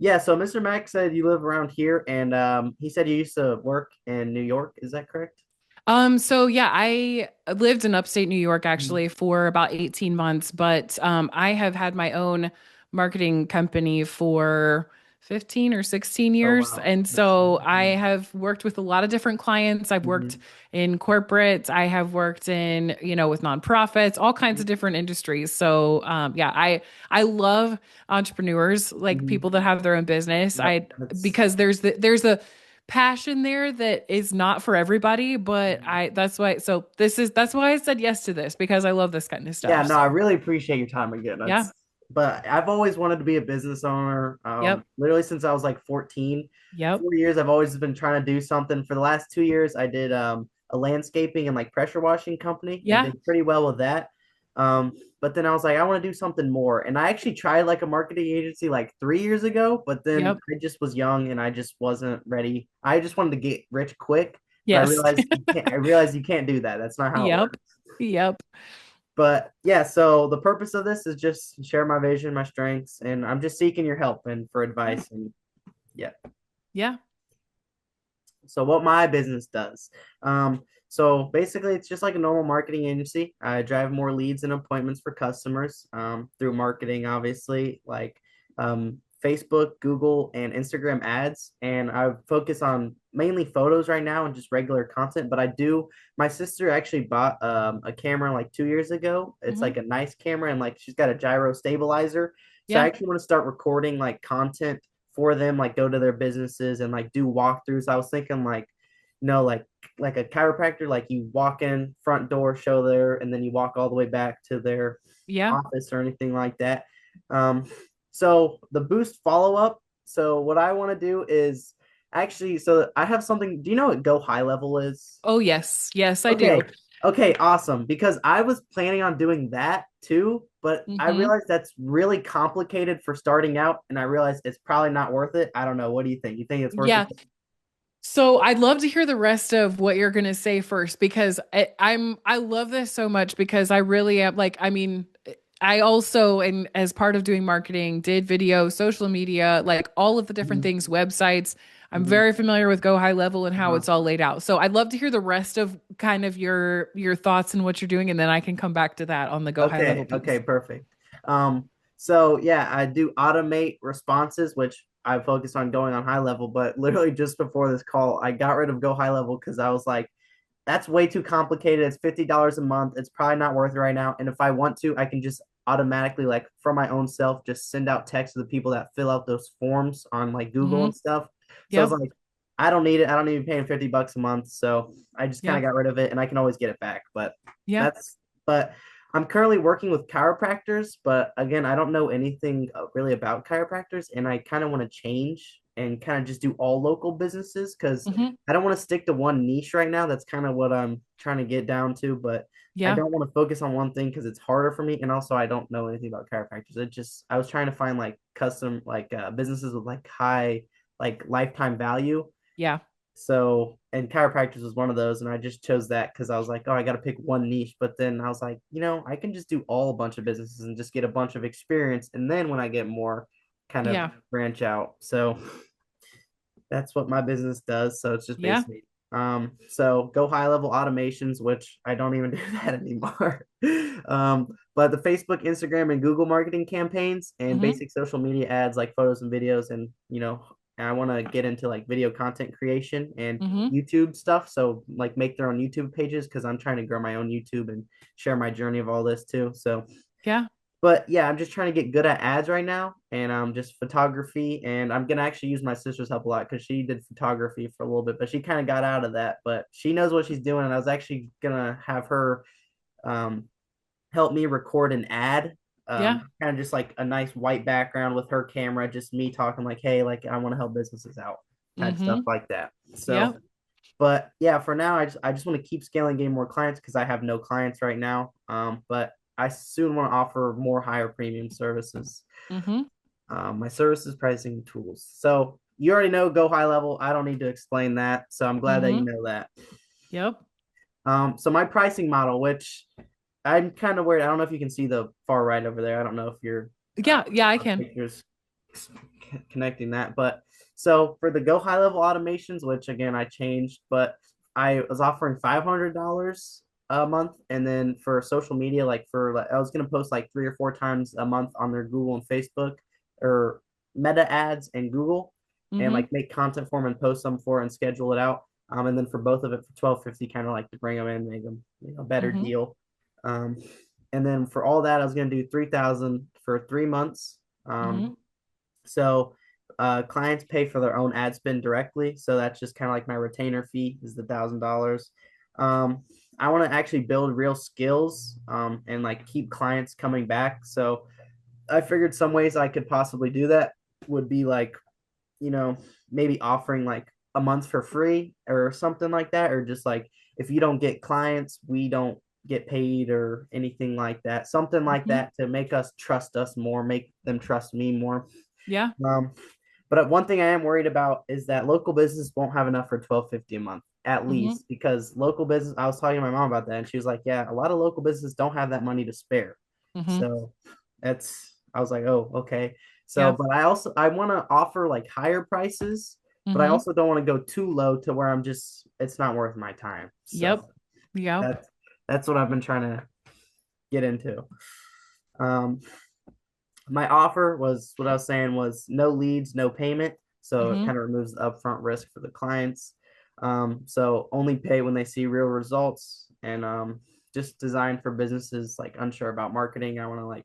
Yeah, so Mr. Mack said you live around here, and he said you used to work in New York. Is that correct? So yeah, I lived in upstate New York Mhm. actually for about 18 months, but I have had my own marketing company for 15 or 16 Oh years. wow, And that's so I have worked with a lot of different clients. I've worked hmm in corporate, I have worked in, with nonprofits, all kinds of different industries. So yeah, I love entrepreneurs, like hmm people that have their own business. Yep, I that's because there's a passion there that is not for everybody, but mhm. I that's why so this is that's why I said yes to this because I love this kind of Yeah. stuff. No, I So really appreciate your time again. yeah. But I've always wanted to be a business owner. Yep. Literally since I was like 14. Yep. 4 years, I've always been trying to do something. For the last 2 years, I did a landscaping and like pressure washing company and Yeah. did pretty well with that. But then I was like, I want to do something more. And I actually tried like a marketing agency like 3 years ago, but then Yep. I just was young and I just wasn't ready. I just wanted to get rich quick, but I Yes. realized you can't do that. That's not how it Yep. works. Yep. But yeah, so the purpose of this is just share my vision, my strengths, and I'm just seeking your help and for Yeah. advice. And yeah, Yeah. so what my business does. So basically, it's just like a normal marketing agency. I drive more leads and appointments for customers through marketing, obviously, like Facebook, Google, and Instagram ads. And I focus on mainly photos right now and just regular content. But I do, my sister actually bought a camera like 2 years ago. It's Hmm. like a nice camera and like she's got a gyro stabilizer. So I Yeah. actually want to start recording like content for them, like go to their businesses and like do walkthroughs. I was thinking like, like a chiropractor, like you walk in front door, show there, and then you walk all the way back to their Yeah. office or anything like that. Um, so the boost follow up. So what I want to do is actually, so I have something. Do you know what Go High Level is? Oh yes. Yes, I Okay. do. Okay, awesome. Because I was planning on doing that too, but I Hmm. realized that's really complicated for starting out, and I realized it's probably not worth it. I don't know. What do you think? You think it's worth it? Yeah. So I'd love to hear the rest of what you're gonna say first because I love this so much because I really am like I mean I also and as part of doing marketing did video, social media, like all of the different Mhm, things, websites. I'm mhm, very familiar with Go High Level and how uh-huh. it's all laid out. So I'd love to hear the rest of kind of your thoughts and what you're doing, and then I can come back to that on the Go High Level Okay, okay, piece. perfect. So yeah, I do automate responses, which I focus on going on high level, but literally just before this call, I got rid of Go High Level because I was like, that's way too complicated. It's $50 a month. It's probably not worth it right now. And if I want to, I can just automatically, like from my own self, just send out text to the people that fill out those forms on like Google Hmm. and stuff. So I was Yep. like, I don't need it. I don't need to be paying $50 a month. So I just kind Yeah. of got rid of it and I can always get it back. Yeah. That's, but I'm currently working with chiropractors, but again, I don't know anything really about chiropractors, and I kind of want to change and kind of just do all local businesses because Hmm. I don't want to stick to one niche right now. That's kind of what I'm trying to get down to, but I Yeah. don't want to focus on one thing because it's harder for me, and also I don't know anything about chiropractors. It just I was trying to find like custom like businesses with like high like lifetime value, Yeah. so, and chiropractors was one of those, and I just chose that because I was like, oh, I got to pick one niche. But then I was like, I can just do all a bunch of businesses and just get a bunch of experience. And then when I get more, kind of Yeah. branch out. So that's what my business does. So it's just Yeah. basically, so go high level automations, which I don't even do that anymore. But the Facebook, Instagram, and Google marketing campaigns and Hmm. basic social media ads like photos and videos, and I want to get into like video content creation and Hmm. YouTube stuff. So like make their own YouTube pages because I'm trying to grow my own YouTube and share my journey of all this too. So Yeah. but yeah, I'm just trying to get good at ads right now, and just photography, and I'm gonna actually use my sister's help a lot because she did photography for a little bit, but she kind of got out of that. But she knows what she's doing, and I was actually gonna have her um, help me record an ad, Yeah. kind of just like a nice white background with her camera, just me talking like, hey, like I want to help businesses out, type stuff Hmm. like that. Yeah. So, but yeah, for now, I just want to keep scaling, getting more clients because I have no clients right now. But I soon want to offer more higher premium services. Hmm. My services pricing tools. So you already know Go High Level. I don't need to explain that. So I'm glad that you Hmm. know that. Yep. So my pricing model, which I'm kind of worried. I don't know if you can see the far right over there. I don't know if you're Yeah. Yeah, I on can. pictures. connecting that. But so for the Go high level automations, which again I changed, but I was offering $500 a month, and then for social media, like for like, I was gonna post like 3 or 4 times a month on their Google and Facebook or Meta ads and Google, and Mm-hmm. like make content for them and post them for and schedule it out. And then for both of it for 12.50, kind of like to bring them in, make them better Mm-hmm. deal. Um, and then for all that, I was gonna do 3,000 for 3 months. Mm-hmm. So clients pay for their own ad spend directly. So that's just kind of like my retainer fee is the $1,000. I want to actually build real skills and like keep clients coming back. So I figured some ways I could possibly do that would be like, you know, maybe offering like a month for free or something like that, or just like if you don't get clients, we don't get paid or anything like that. Something like Mm-hmm. that to make us trust us more, make them trust me more. Yeah. Um, but one thing I am worried about is that local business won't have enough for 12.50 a month at Mm-hmm. least, because local business. I was talking to my mom about that, and she was like, "Yeah, a lot of local businesses don't have that money to spare." Mm-hmm. So that's I was like, "Oh, okay." So, Yeah. but I want to offer like higher prices, but I Mm-hmm. also don't want to go too low to where I'm just it's not worth my time. So Yep. Yep. that's that's what I've been trying to get into. Um, my offer was what I was saying was no leads, no payment. So it Mm-hmm. kind of removes the upfront risk for the clients. So only pay when they see real results, and just designed for businesses like unsure about marketing. I want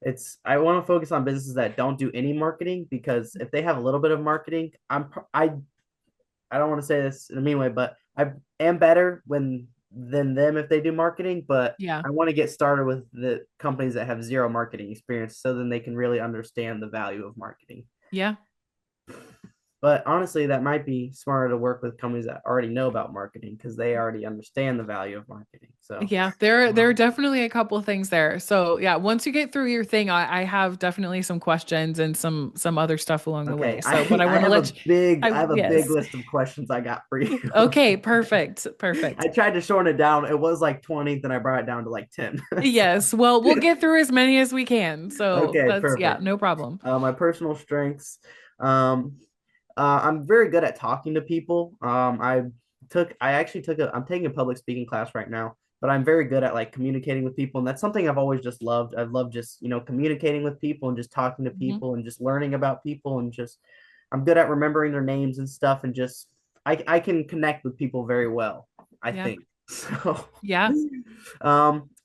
to focus on businesses that don't do any marketing, because if they have a little bit of marketing, I don't want to say this in a mean way, but I am better when than them if they do marketing. But Yeah. I want to get started with the companies that have zero marketing experience, so then they can really understand the value of marketing. Yeah. But honestly, that might be smarter to work with companies that already know about marketing, because they already understand the value of marketing. So, Yeah, there are definitely a couple of things there. So yeah, once you get through your thing, I have definitely some questions and some other stuff along the way. okay, So, but I I want to have a let you, big I I have a big yes. list of questions I got for you. Okay, perfect. Perfect. I tried to shorten it down. It was like 20, then I brought it down to like 10. So, Yes. Well, we'll get through as many as we can. So okay, that's yeah, perfect. no problem. My personal strengths. Um, I'm very good at talking to people. I actually I'm taking a public speaking class right now, but I'm very good at like communicating with people. And that's something I've always just loved. I've loved just, communicating with people and just talking to Mhm. people and just learning about people, and just, I'm good at remembering their names and stuff, and just, I can connect with people very well, I Yeah. think. So, Yeah.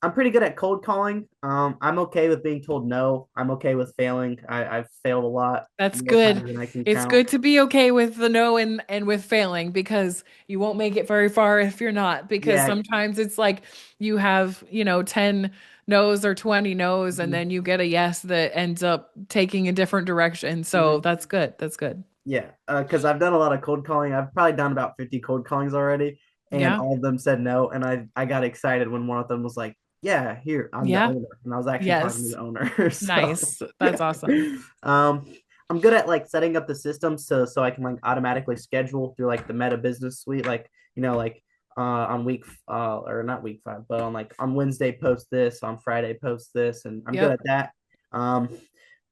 I'm pretty good at cold calling. I'm okay with being told no. I'm okay with failing. I've failed a lot, That's more good. times than I can It's count. good to be okay with the no and with failing because you won't make it very far if you're not. Because Yeah. sometimes it's like you have, 10 no's or 20 no's, and Mhm. then you get a yes that ends up taking a different direction. So Mhm. that's good. That's good. Yeah. Because I've done a lot of cold calling. I've probably done about 50 cold callings already, and Yeah. all of them said no. And I got excited when one of them was like, "Yeah, here, I'm the Yeah. owner," and I was actually talking to Yes. the owner. So, Nice. That's awesome. um, I'm good at like setting up the system so I can like automatically schedule through like the Meta Business Suite, like, like on or not week 5, but on like on Wednesday post this, on Friday post this, and I'm good Yep. at that. Um,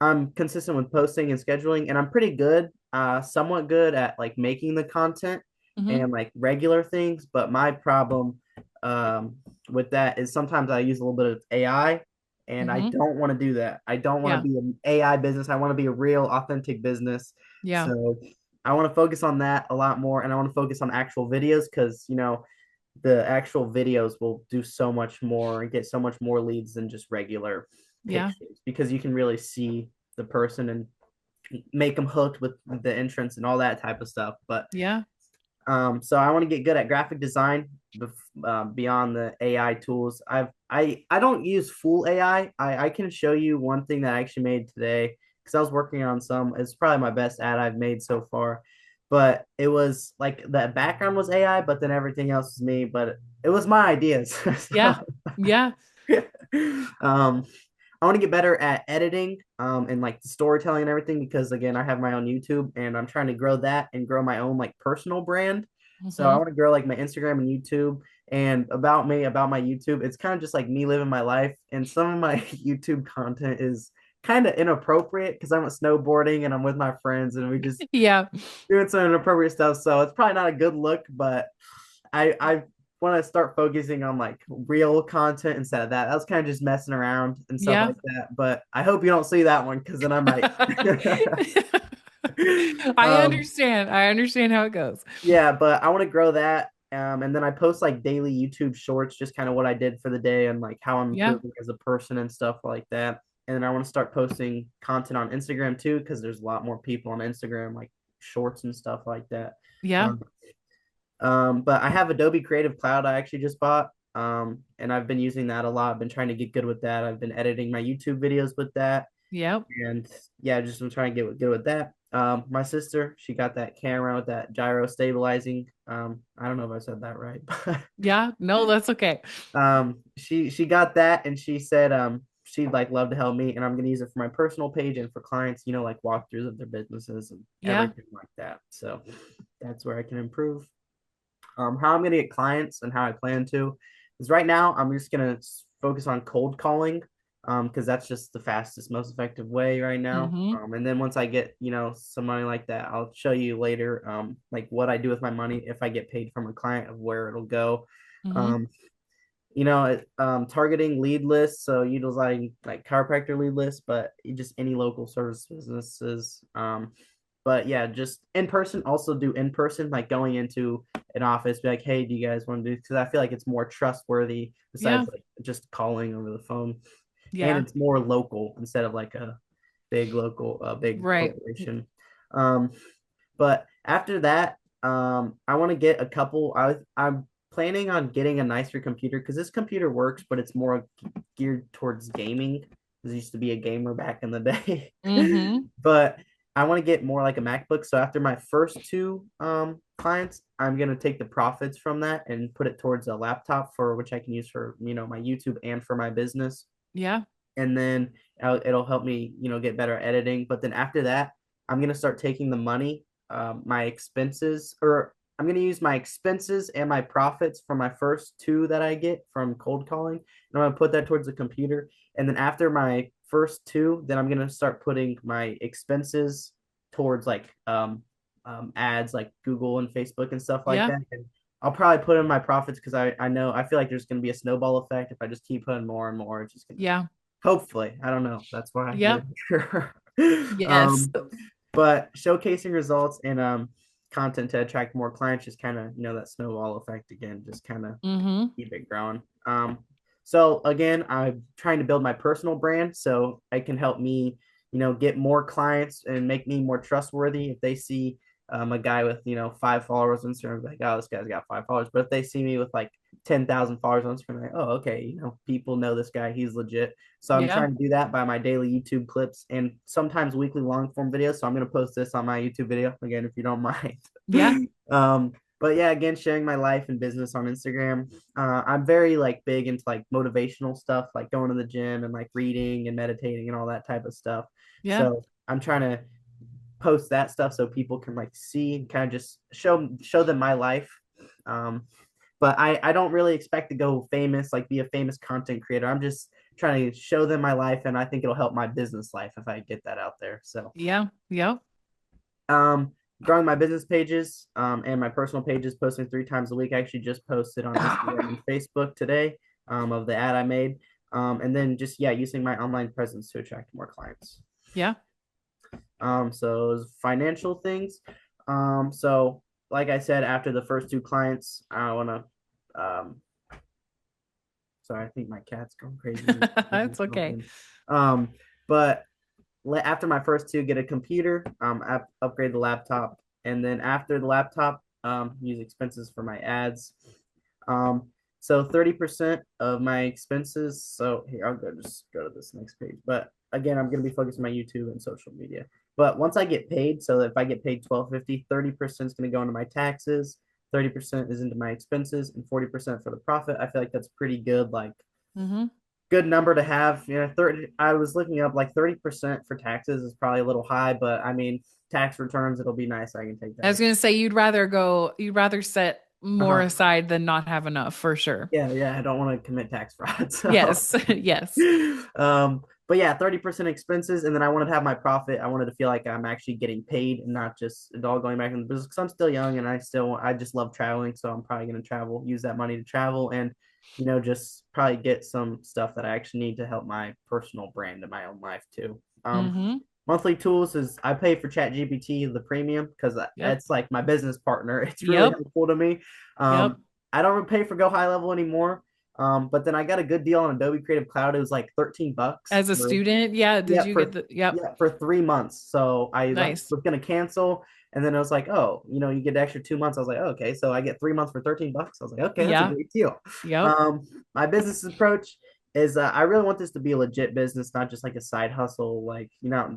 I'm consistent with posting and scheduling, and I'm pretty good, somewhat good at like making the content Hmm. and like regular things. But my problem um, with that is sometimes I use a little bit of AI, and I Hmm. don't want to do that. I don't want to Yeah. be an AI business. I want to be a real, authentic business. Yeah. So I want to focus on that a lot more, and I want to focus on actual videos, because the actual videos will do so much more and get so much more leads than just regular Yeah. pictures, because you can really see the person and make them hooked with the entrance and all that type of stuff. But Yeah. so I want to get good at graphic design beyond the AI tools. I don't use full AI. I can show you one thing that I actually made today, because I was working on some. It's probably my best ad I've made so far. But it was like the background was AI, but then everything else was me. But it was my ideas. So, Yeah. Yeah. um, I want to get better at editing and like the storytelling and everything, because again, I have my own YouTube, and I'm trying to grow that and grow my own like personal brand. So I Hmm. want to grow like my Instagram and YouTube. And about me, about my YouTube, it's kind of just like me living my life, and some of my YouTube content is kind of inappropriate because I'm snowboarding and I'm with my friends and we just Yeah. doing some inappropriate stuff. So it's probably not a good look, but I want to start focusing on like real content instead of that. That was kind of just messing around and stuff Yeah. like that. But I hope you don't see that one because then I might. I um, understand. I understand how it goes. yeah, but I want to grow that. And then I post like daily YouTube shorts, just kind of what I did for the day and like how I'm Yeah. improving as a person and stuff like that. And then I want to start posting content on Instagram too, because there's a lot more people on Instagram, like shorts and stuff like that. Yeah. Um, but I have Adobe Creative Cloud I actually just bought. And I've been using that a lot. I've been trying to get good with that. I've been editing my YouTube videos with that. Yep. And yeah, just I'm trying to get good with that. My sister, she got that camera with that gyro stabilizing. I don't know if I said that right, but Yeah. No, that's okay. she got that and she said she'd like love to help me and I'm gonna use it for my personal page and for clients, like walkthroughs of their businesses and Yeah. everything like that. So that's where I can improve. How I'm gonna get clients and how I plan to is right now I'm just gonna focus on cold calling, because that's just the fastest, most effective way right now. Mm-hmm. And then once I get some money like that, I'll show you later, like what I do with my money if I get paid from a client of where it'll go. Mm-hmm. Um, targeting lead lists, so utilizing like chiropractor lead lists, but just any local service businesses. But yeah, just in person, also do in person, like going into an office, be like, hey, do you guys want to do? Because I feel like it's more trustworthy Yeah. besides like just calling over the phone, and Yeah. it's more local instead of like a big Right. corporation. Um, but after that, I want to get a couple. I'm planning on getting a nicer computer because this computer works, but it's more geared towards gaming. Because I used to be a gamer back in the day, Mm-hmm. but I want to get more like a MacBook. So after my first two clients, I'm gonna take the profits from that and put it towards a laptop for which I can use for my YouTube and for my business. Yeah. And then it'll help me get better at editing. But then after that, I'm gonna start taking the money, my expenses, or I'm gonna use my expenses and my profits from my first two that I get from cold calling, and I'm gonna put that towards the computer. And then after my first two, then I'm gonna start putting my expenses towards like ads like Google and Facebook and stuff like Yeah. that. And I'll probably put in my profits because I know I feel like there's gonna be a snowball effect if I just keep putting more and more. It's just gonna Yeah. hopefully, I don't know. That's why Yeah. we're here. Yes. But showcasing results and content to attract more clients, just kind of that snowball effect again, just kind of Mm-hmm. keep it growing. So again, I'm trying to build my personal brand so it can help me, get more clients and make me more trustworthy. If they see a guy with 5 followers on Instagram, like, oh, this guy's got 5 followers. But if they see me with like 10,000 followers on Instagram, like, oh, okay, people know this guy, he's legit. So I'm Yeah. trying to do that by my daily YouTube clips and sometimes weekly long form videos. So I'm gonna post this on my YouTube video again if you don't mind. Yeah. um, but yeah, again, sharing my life and business on Instagram. I'm very like big into like motivational stuff, like going to the gym and like reading and meditating and all that type of stuff. Yeah. So I'm trying to post that stuff so people can like see and kind of just show them my life. Um, but I don't really expect to go famous, like be a famous content creator. I'm just trying to show them my life, and I think it'll help my business life if I get that out there. So Yeah. Yeah. um, growing my business pages and my personal pages, posting 3 times a week. I actually just posted on Instagram and Facebook today of the ad I made. And then just, yeah, using my online presence to attract more clients. Yeah. So financial things. So like I said, after the first two clients, I want to, sorry, I think my cat's going crazy. That's okay. Um, but after my first two, get a computer, upgrade the laptop, and then after the laptop, use expenses for my ads. So 30% of my expenses. So here, I'll just go to this next page. But again, I'm going to be focused on my YouTube and social media. But once I get paid, so if I get paid 12.50, 30% is going to go into my taxes, 30% is into my expenses, and 40% for the profit. I feel like that's pretty good. Like Mm-hmm. good number to have. 30. I was looking up like 30% for taxes is probably a little high, but I mean, tax returns, it'll be nice. I can take I that. was gonna say you'd rather set more Uh-huh. aside than not have enough for sure. Yeah, yeah. I don't want to commit tax fraud. So, Yes. Yes. um, but yeah, 30% expenses, and then I wanted to have my profit. I wanted to feel like I'm actually getting paid and not just it all going back in the business because I'm still young and I just love traveling, so I'm probably going to travel, use that money to travel, and just probably get some stuff that I actually need to help my personal brand in my own life too. Mm-hmm. Monthly tools is I pay for ChatGPT the premium because Yep. it's like my business partner. It's really Yep. helpful to me. Yep. I don't pay for Go High Level anymore. But then I got a good deal on Adobe Creative Cloud. It was like $13 As a for student, yeah. Did yeah you get for the, yep. yeah for 3 months. So I like Nice. was gonna cancel, and then I was like, oh, you get the extra 2 months. I was like, oh, okay, so I get 3 months for $13. I was like, okay, that's a Yeah. great deal. Yep. Um, my business approach is I really want this to be a legit business, not just like a side hustle, like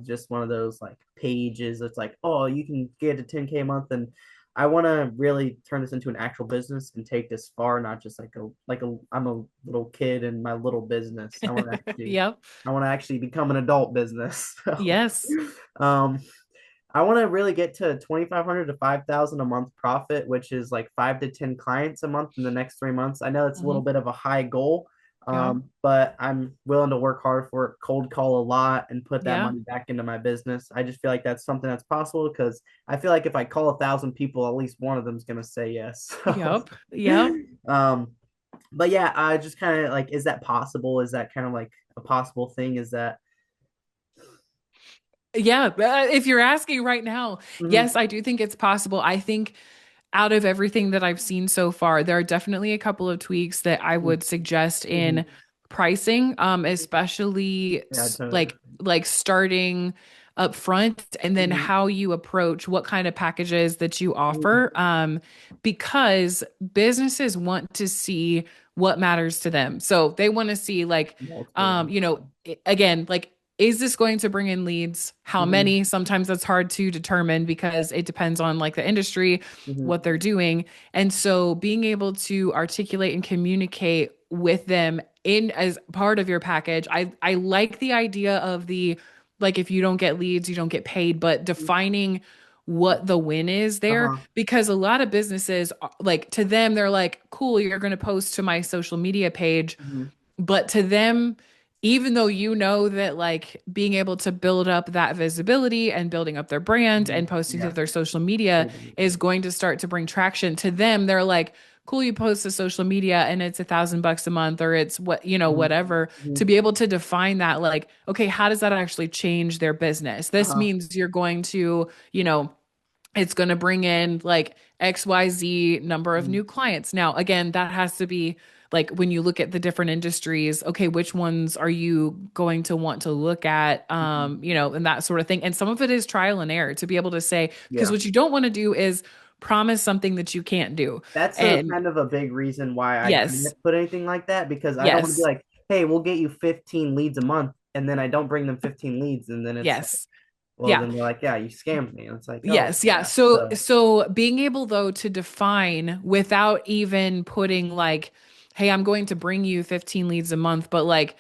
just one of those like pages that's like, oh, you can get to 10K a month, and I want to really turn this into an actual business and take this far, not just like a I'm a little kid in my little business. Yep. I want to actually become an adult business. So, Yes. um, I want to really get to 2,500 to 5,000 a month profit, which is like 5 to 10 clients a month in the next 3 months. I know it's a little Hmm. bit of a high goal, Yep. but I'm willing to work hard for it, cold call a lot, and put that Yeah. money back into my business. I just feel like that's something that's possible because I feel like if I call 1,000 people, at least one of them is gonna say yes. Yep. Yep. um, but yeah, I just kind of like, is that possible? Is that kind of like a possible thing? Is that Yeah. If you're asking right now, Mhm, yes, I do think it's possible. I think out of everything that I've seen so far, there are definitely a couple of tweaks that I mhm, would suggest in mhm. pricing, especially Yeah, totally. like starting up front and then Mhm, how you approach what kind of packages that you mhm. offer. Because businesses want to see what matters to them. So they want to see like, Multiple. again, like is this going to bring in leads? How Mhm, many? Sometimes that's hard to determine because it depends on like the industry, mhm. what they're doing. And so being able to articulate and communicate with them in as part of your package, I like the idea of the like if you don't get leads, you don't get paid, but defining what the win is there Uh-huh. because a lot of businesses like to them they're like cool you're going to post to my social media page Mhm, but to them, even though you know that like being able to build up that visibility and building up their brand mhm. and posting to Yeah. their social media is going to start to bring traction to them, they're like, cool, you post to social media and it's $1,000 a month or it's what, Mhm, whatever. To mhm. be able to define that, like, okay, how does that actually change their business? This Uh-huh. means you're going to, it's going to bring in like XYZ number of Mhm, new clients. Now, again, that has to be like when you look at the different industries, okay, which ones are you going to want to look at, mhm. and that sort of thing. And some of it is trial and error to be able to say, because Yeah. what you don't want to do is promise something that you can't do. That's a And kind of a big reason why I yes, didn't put anything like that because I don't want to be yes, like, hey, we'll get you 15 leads a month, and then I don't bring them 15 leads, and then it's like, yes. well, Yeah. then they're like, yeah, you scammed me. And it's like, oh, Yes, yeah. yeah. So being able though to define without even putting like, hey, I'm going to bring you 15 leads a month, but like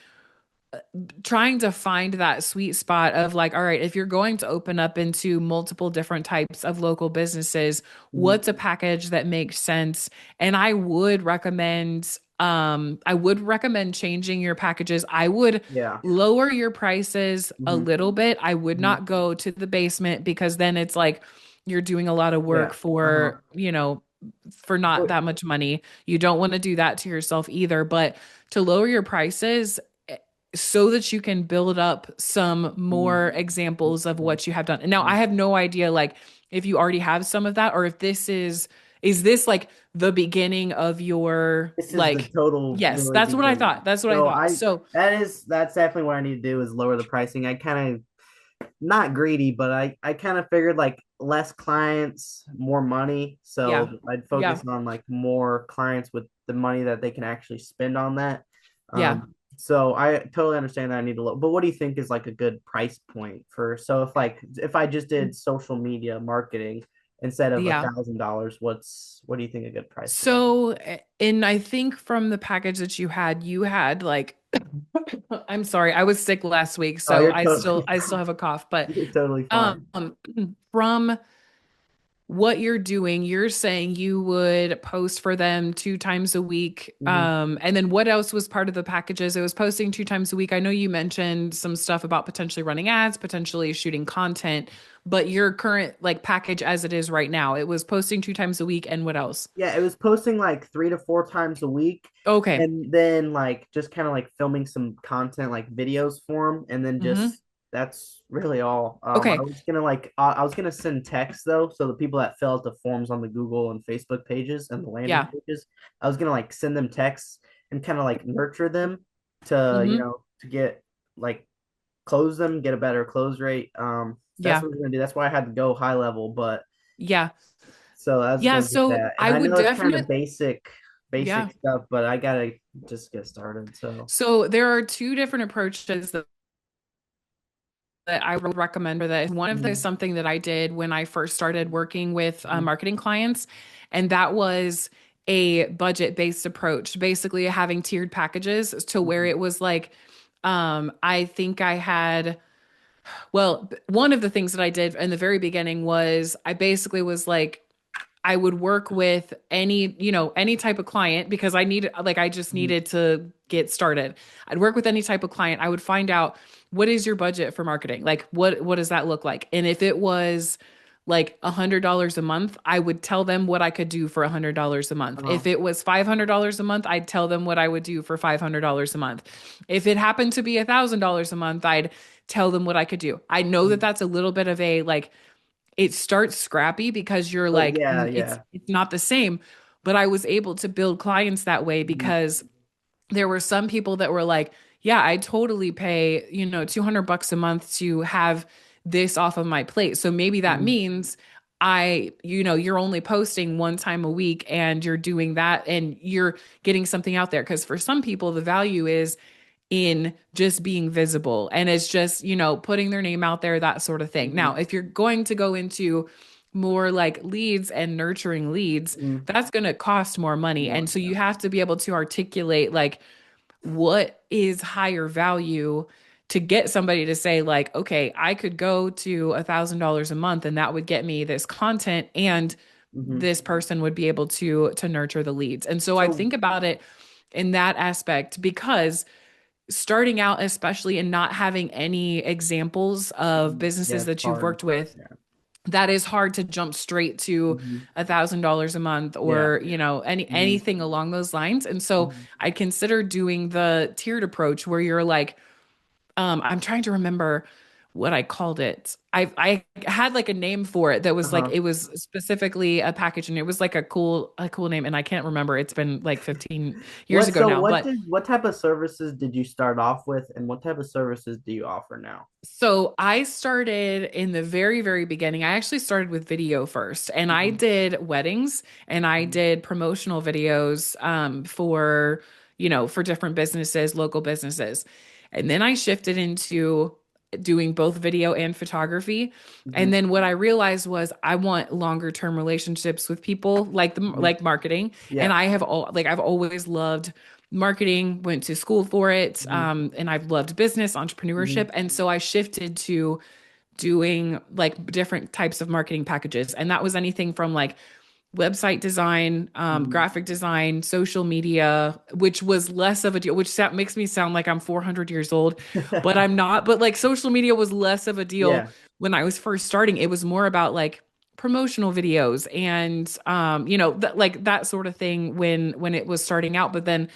trying to find that sweet spot of like, all right, if you're going to open up into multiple different types of local businesses, Mhm. what's a package that makes sense? And I would recommend changing your packages. I would Yeah. lower your prices a Mhm, little bit. I would mhm. not go to the basement because then it's like you're doing a lot of Yeah. work Uh-huh. for not But that much money. You don't want to do that to yourself either, but to lower your prices so that you can build up some mhm, more examples of mhm, what you have done. And now I mhm. have no idea like if you already have some of that or if is this like the beginning of your This is the like total yes, really that's what I beginning. thought. That's what I So thought. I So, that's definitely what I need to do is lower the pricing. I kind of not greedy, but I kind of figured like less clients, more money. yeah. So I'd Yeah. focus on like more clients with the money that they can actually spend on that. Yeah. So I totally understand that I need to look, but what do you think is like a good price point for? So if I just did social media marketing instead of a Yeah. $1,000, what do you think a good price would be? So, and I think from the package that you had like I'm sorry, I was sick last week, Oh, so I still have a cough, but you're totally um fine. from what you're doing, you're saying you would post for them 2 times a week. Hmm. And then what else was part of the packages? It was posting 2 times a week. I know you mentioned some stuff about potentially running ads, potentially shooting content, but your current like package as it is right now, it was posting 2 times a week. And what else? Yeah, it was posting like 3 to 4 times a week, Okay. and then like just kind of like filming some content like videos for them, and then Hmm. just that's really all. I Okay. was gonna I was gonna send text though, so the people that fill out the forms on the Google and Facebook pages and the landing Yeah. pages, I was gonna like send them texts and kind of like nurture them to Hmm. to get like close them, get a better close rate. That's Yeah. what we're gonna do. That's why I had to go high level, but Yeah. so I was Yeah. gonna do So that. And I I would know it's kind of definitely, yeah. basic stuff, but I gotta just get started. So So there are two different approaches that I would recommend for this. One of them is mm, something that I did when I first started working with mm, marketing clients, and that was a budget-based approach, basically having tiered packages to where mm, it was like, I think I had, well, one of the things that I did in the very beginning was I basically was like, I would work with any, any type of client because I just mm, needed to get started. I'd work with any type of client. I would find out what is your budget for marketing? Like what does that look like? And if it was like $100 a month, I would tell them what I could do for $100 a month. uh, If it was $500 a month, I'd tell them what I would do for $500 a month. If it happened to be $1,000 a month, I'd tell them what I could do. I know that mm. that's a little bit of a like it starts scrappy because you're But like yeah, it's yeah. it's not the same, but I was able to build clients that way Mm, because there were some people that were like, yeah, I totally pay, $200 a month to have this off of my plate. So maybe that mm, means you're only posting 1 time a week and you're doing that and you're getting something out there. Because for some people, the value is in just being visible and it's just, putting their name out there, that sort of thing. mm, Now, if you're going to go into more like leads and nurturing leads, mm. that's going to cost more money. More, And so yeah. you have to be able to articulate like what is higher value to get somebody to say like, okay, I could go to $1,000 a month and that would get me this content and Hmm. this person would be able to nurture the leads. And so I So think about it in that aspect because starting out, especially and not having any examples of yeah, businesses it's that you've hard. worked with, Yeah. that is hard to jump straight to Hmm. $1,000 a month Yeah. or, Hmm. anything along those lines. And so Hmm. I consider doing the tiered approach where you're like, I'm trying to remember what I called it. I had like a name for it that was like Uh-huh. it was specifically a package and it was like a cool name and I can't remember. It's been like 15 years What ago so now, but what type of services did you start off with, and what type of services do you offer now? so I started in the very, very beginning. I actually started with video first, and I Mhm, did weddings and I mhm, did promotional videos for different businesses, local businesses. And then I shifted into doing both video and photography. mhm, And then what I realized was I want longer term relationships with people like mhm. marketing. And Yeah. I've always loved marketing, went to school for it, Mhm, and I've loved business, mhm, entrepreneurship. And so I shifted to doing like different types of marketing packages. And that was anything from like website design, mhm. graphic design, social media, which was less of a deal, which makes me sound like I'm 400 years old, but I'm not. But like social media was less of a deal Yeah. when I was first starting. It was more about like promotional videos and like that sort of thing when it was starting out. But then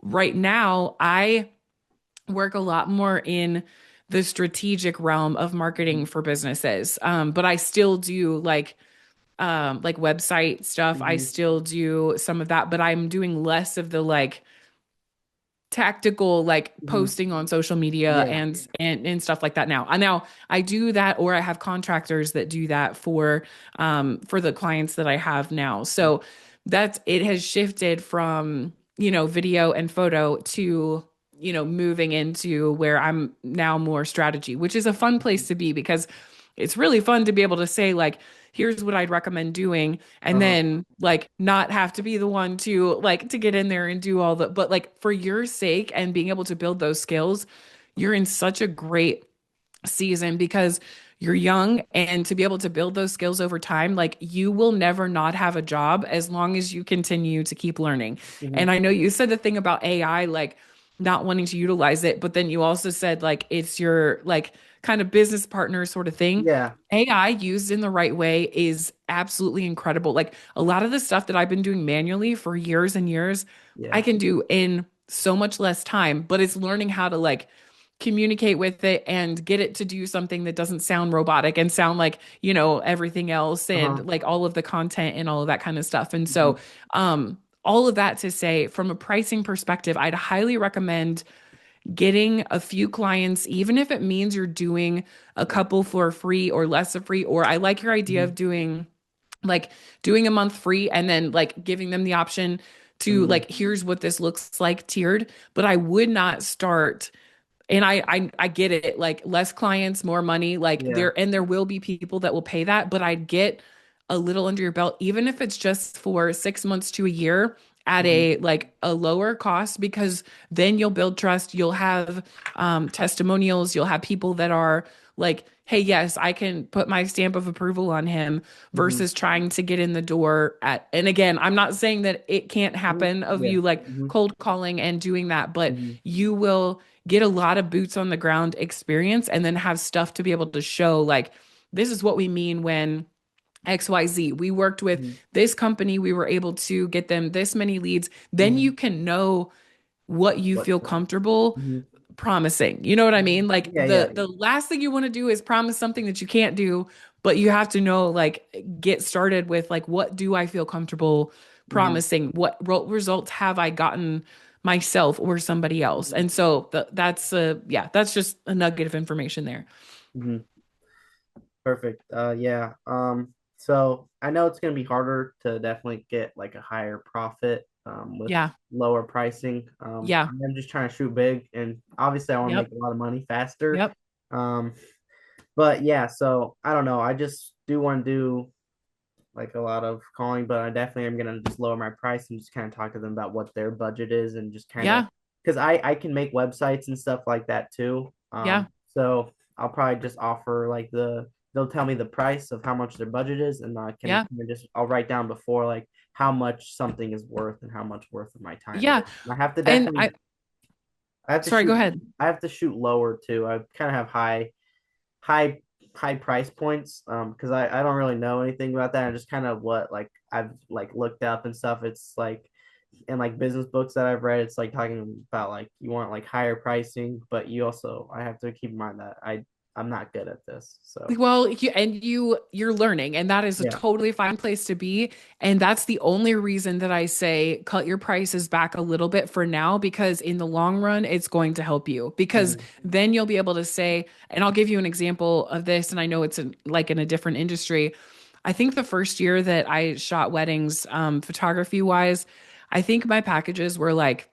right now I work a lot more in the strategic realm of marketing Mhm, for businesses. But I still do like website stuff. I mhm. still do some of that, but I'm doing less of the like tactical like Mhm. posting on social media Yeah. and stuff like that now. Now I do that or I have contractors that do that for the clients that I have now. So that's it has shifted from, video and photo to moving into where I'm now more strategy, which is a fun place to be because it's really fun to be able to say like here's what I'd recommend doing and Uh-huh. then like not have to be the one to get in there and do all the but like for your sake and being able to build those skills, you're in such a great season because you're young, and to be able to build those skills over time, like you will never not have a job as long as you continue to keep learning. Hmm. And I know you said the thing about AI, like not wanting to utilize it, but then you also said like it's your like kind of business partner sort of thing. Yeah. AI used in the right way is absolutely incredible. Like a lot of the stuff that I've been doing manually for years and years, I Yeah. can do in so much less time, but it's learning how to like communicate with it and get it to do something that doesn't sound robotic and sound like, everything else Uh-huh. and like all of the content and all of that kind of stuff. And Hmm. so, all of that to say, from a pricing perspective, I'd highly recommend getting a few clients, even if it means you're doing a couple for free or less of free. Or I like your idea Hmm. of like doing a month free and then like giving them the option to Hmm. like, here's what this looks like tiered. But I would not start, and I get it, like less clients, more money, like Yeah. there will be people that will pay that, but I'd get a little under your belt, even if it's just for 6 months to a year at Hmm. a lower cost, because then you'll build trust, you'll have testimonials, you'll have people that are like, hey, yes, I can put my stamp of approval on him, Hmm. versus trying to get in the door at, and again, I'm not saying that it can't Hmm. happen of Yeah. you like Hmm. cold calling and doing that, but Hmm. you will get a lot of boots on the ground experience and then have stuff to be able to show like, this is what we mean when XYZ. We worked with Hmm. this company, we were able to get them this many leads. Then Hmm. you can know what you What? feel comfortable Hmm. promising. You know what I mean? Like Yeah. Yeah. the last thing you want to do is promise something that you can't do, but you have to know like get started with like, what do I feel comfortable Hmm. promising? What results have I gotten myself or somebody else? Hmm. And so that's yeah, that's just a nugget of information there. Hmm. Perfect. Yeah. So I know it's gonna be harder to definitely get like a higher profit with Yeah. lower pricing. Yeah. I'm just trying to shoot big, and obviously I want to make Yep. a lot of money faster. Yep. Um, but yeah, so I don't know. I just do want to do like a lot of calling, but I definitely am gonna just lower my price and just kind of talk to them about what their budget is and just kind of Yeah. because I can make websites and stuff like that too. Yeah. So I'll probably just offer like they'll tell me the price of how much their budget is, and I can Yeah. kinda just I'll write down before like how much something is worth and how much worth of my time it Yeah. is. I have to And definitely I have to sorry, go shoot ahead. I have to shoot lower too. I kind of have high high price points because I don't really know anything about that. I just kind of what like I've like looked up and stuff. It's like in like business books that I've read, it's like talking about like you want like higher pricing, but you also I have to keep in mind that I'm not good at this. So Well, you're learning, and that is a yeah. totally fine place to be. And that's the only reason that I say cut your prices back a little bit for now, because in the long run, it's going to help you. Because Mhm. then you'll be able to say, and I'll give you an example of this, and I know it's like in a different industry. I think the first year that I shot weddings, photography wise, I think my packages were like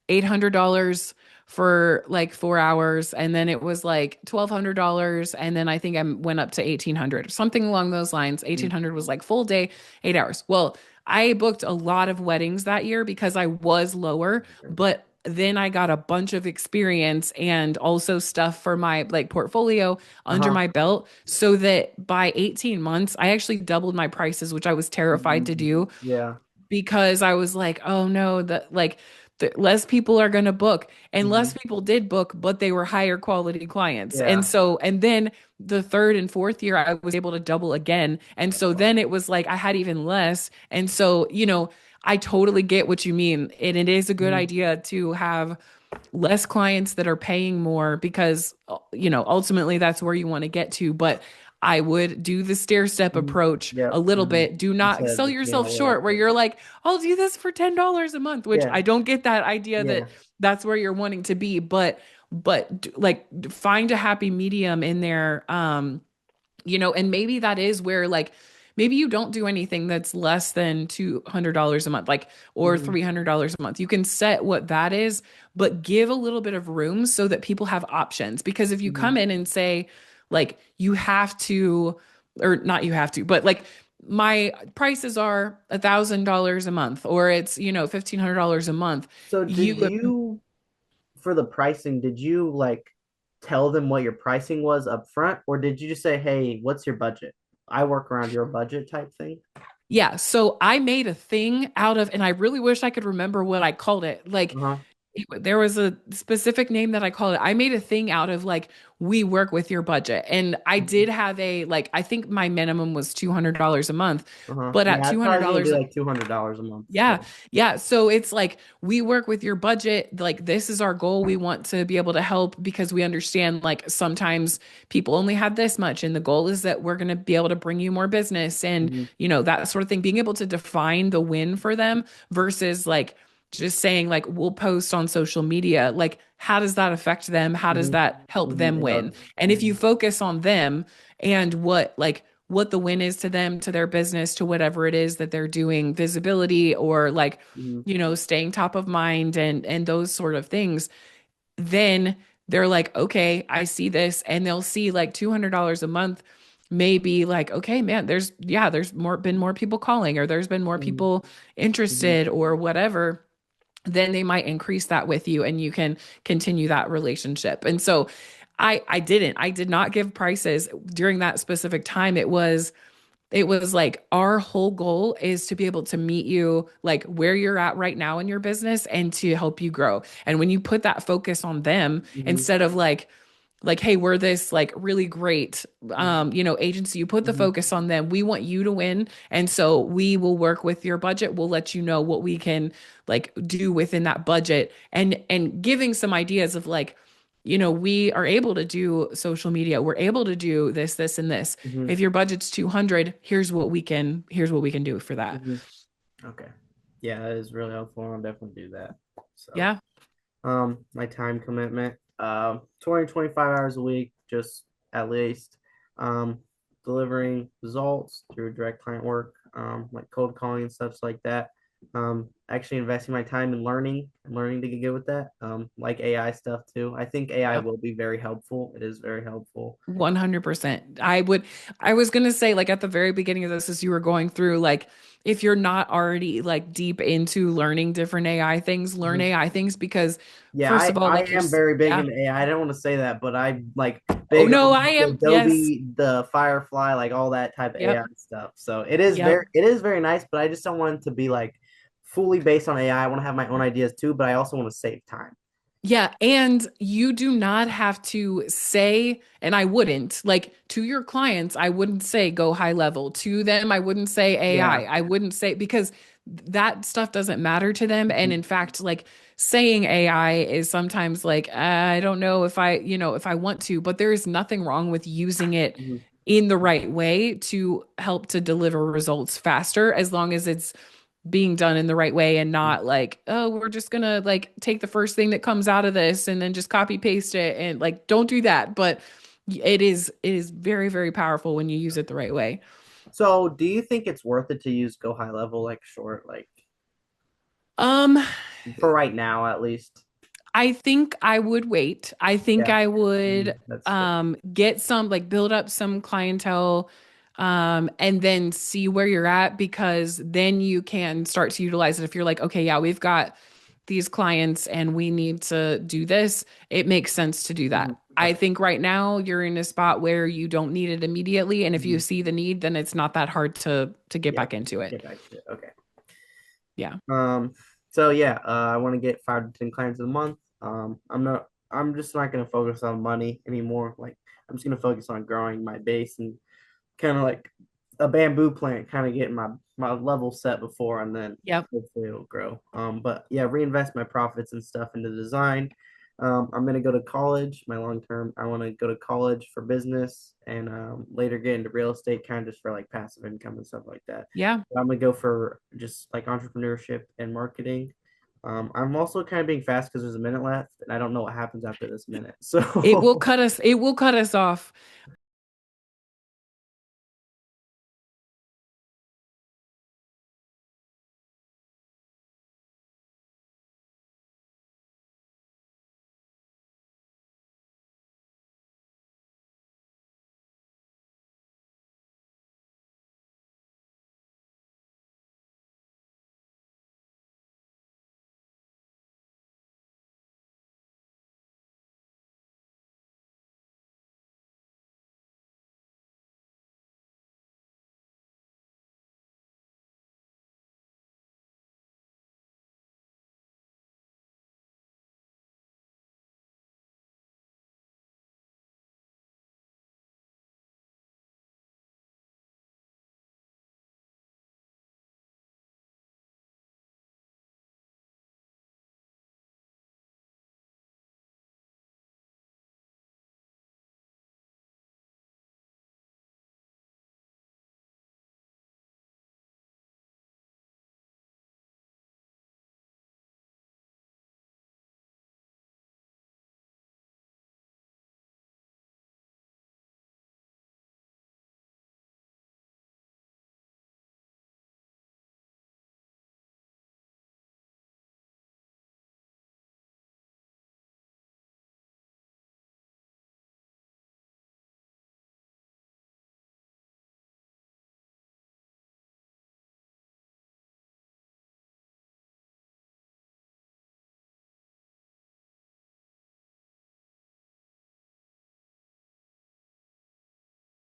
$800 for like 4 hours, and then it was like $1,200, and then I think I went up to 1,800, something along those lines. Mhm. 1,800 was like full day, 8 hours. Well, I booked a lot of weddings that year because I was lower, but then I got a bunch of experience and also stuff for my like portfolio under Uh-huh. my belt, so that by 18 months I actually doubled my prices, which I was terrified to Mhm. do, Yeah. because I was like, oh no, that like less people are going to book, and less Mhm. people did book, but they were higher quality clients. And Yeah. so, and then the third and fourth year, I was able to double again. And so then it was like I had even less. And so, I totally get what you mean. And it is a good Mhm. idea to have less clients that are paying more, because ultimately that's where you want to get to. But I would do the stair step Mhm. approach Yep. a little Mhm. bit. Do Instead not of sell just being a yourself little short where bit. you're like, I'll do this for $10 a month, which Yeah. I don't get that idea that Yeah. that's where you're wanting to be. But like find a happy medium in there. And maybe that is where like maybe you don't do anything that's less than $200 a month, like, or Mhm. $300 a month. You can set what that is, but give a little bit of room so that people have options. Because if you Mhm. come in and say, like, you have to, or not you have to, but like, my prices are $1,000 a month, or it's, $1,500 a month. So did You you for the pricing, did you like tell them what your pricing was up front, or did you just say, "Hey, what's your budget? I work around your budget" type thing? Yeah, so I made a thing out of, and I really wish I could remember what I called it. Like, Uh-huh. there was a specific name that I called it. I made a thing out of like, we work with your budget. And I did have a, like, I think my minimum was $200 a month, Uh-huh. but at Yeah, I thought I was gonna $200, do like $200 a month. yeah, So. yeah. So it's like we work with your budget. Like this is our goal. We want to be able to help because we understand like sometimes people only have this much, and the goal is that we're going to be able to bring you more business and Mm-hmm. that sort of thing. Being able to define the win for them versus like just saying like we'll post on social media. Like how does that affect them? How does Mm-hmm. that help Mm-hmm. them It win? does. And if Mm-hmm. you focus on them and what the win is to them, to their business, to whatever it is that they're doing, visibility or like, Mm-hmm. staying top of mind and those sort of things, then they're like, okay, I see this. And they'll see like $200 a month, maybe like, okay, man, there's been more people calling, or there's been more people Mm-hmm. interested or whatever. Then they might increase that with you and you can continue that relationship. And so I did not give prices during that specific time. It was like our whole goal is to be able to meet you like where you're at right now in your business and to help you grow. And when you put that focus on them Mm-hmm. instead of like hey, we're this like really great agency, you put the Mm-hmm. focus on them. We want you to win, and so we will work with your budget. We'll let you know what we can like do within that budget, and giving some ideas of like, we are able to do social media. We're able to do this, and this. Mm-hmm. If your budget's 200, here's what we can do for that. Mm-hmm. Okay. Yeah, that is really helpful. I'll definitely do that. So, Yeah. my time commitment, 20, 25 hours a week, just at least, um, delivering results through direct client work, like cold calling and stuff like that. Actually investing my time in learning to get good with that. Like AI stuff too. I think AI Yep. will be very helpful. It is very helpful. 100%. I was going to say, like, at the very beginning of this, as you were going through, like, if you're not already like deep into learning different AI things, learn Mhm. AI things because, Yeah, first I, of all, I like, am very big yeah. into AI. I don't want to say that, but I like Oh, big no, on I the am. Yes. Adobe, the Firefly, like all that type of AI Yep. stuff. So it is very nice, but I just don't want it to be like fully based on AI. I want to have my own ideas too, but I also want to save time. Yeah, and you do not have to say, and I wouldn't, like to your clients, I wouldn't say go high level. To them, I wouldn't say AI. Yeah. I wouldn't say because that stuff doesn't matter to them. And Mhm. in fact, like saying AI is sometimes like, I don't know if I want to, but there is nothing wrong with using it Mhm. in the right way to help to deliver results faster, as long as it's being done in the right way and not like, oh, we're just gonna like take the first thing that comes out of this and then just copy paste it, and like don't do that. But it is very, very powerful when you use it the right way. So, do you think it's worth it to use go high level, like short, like Um, for right now at least? I think I would wait. I think Yeah. I would That's fair. get some like build up some clientele and then see where you're at, because then you can start to utilize it. If you're like, okay, yeah, we've got these clients and we need to do this, it makes sense to do Mhm. that. I Okay. think right now you're in a spot where you don't need it immediately, and if you Mhm. see the need, then it's not that hard to get Yeah. back into it. Get back to it. Okay. Yeah. Um, so yeah, I want to get 5 to 10 clients a month. I'm just not gonna focus on money anymore. Like I'm just gonna focus on growing my base and kind of like a bamboo plant, kind of getting my level set before, and then Yep. hopefully it'll grow. But yeah, reinvest my profits and stuff into design. I'm gonna go to college. My long term, I want to go to college for business and later get into real estate, kind of just for like passive income and stuff like that. Yeah. I'm gonna go for just like entrepreneurship and marketing. I'm also kind of being fast because there's a minute left, and I don't know what happens after this minute. It will So cut us off.